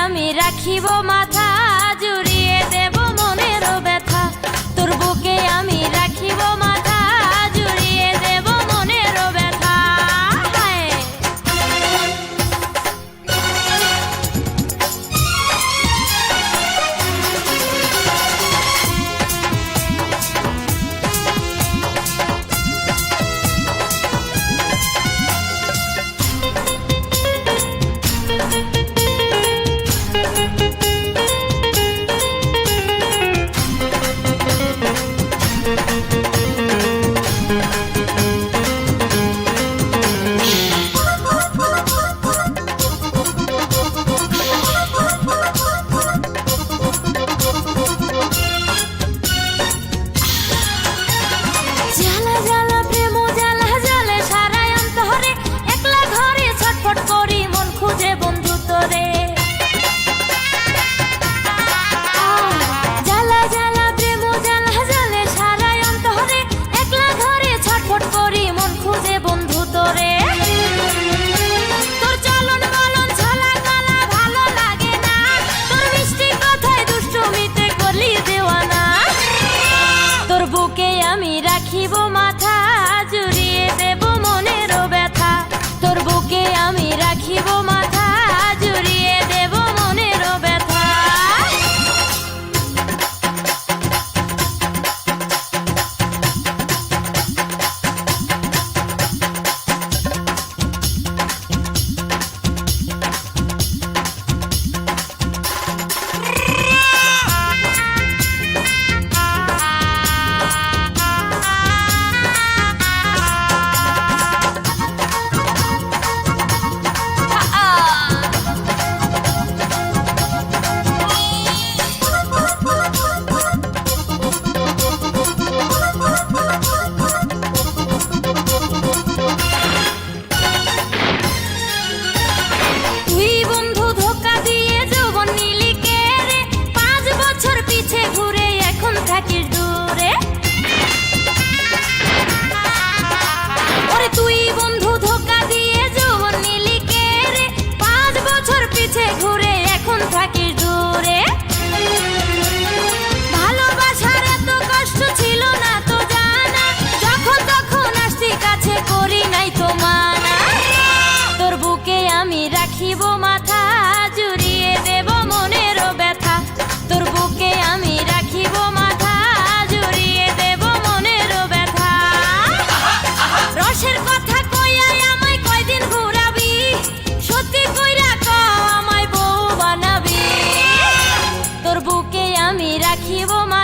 আমি রাখিব মাথা, জুড়িয়ে দেব মনের ব্যথা। তোর বুকে আমি রাখিব মাথা, জুড়িয়ে দেব মনের ব্যথা। আমি রাখিব মাথা, জুড়িয়ে দেব মনের ব্যথা। তোর বুকে আমি রাখিব মাথা, জুড়িয়ে দেব মনের ব্যথা। আমি রাখিব মাথা, জুড়িয়ে দেব মনের ব্যথা। তোর বুকে আমি রাখিব মাথা, জুড়িয়ে দেব মনের ব্যথা। রসের কথা কইয়াই আমায় কয়দিন ঘুরাবি, সত্যি কইরা কও আমায় বউ বানাবি। তোর বুকে আমি রাখিব মাথা।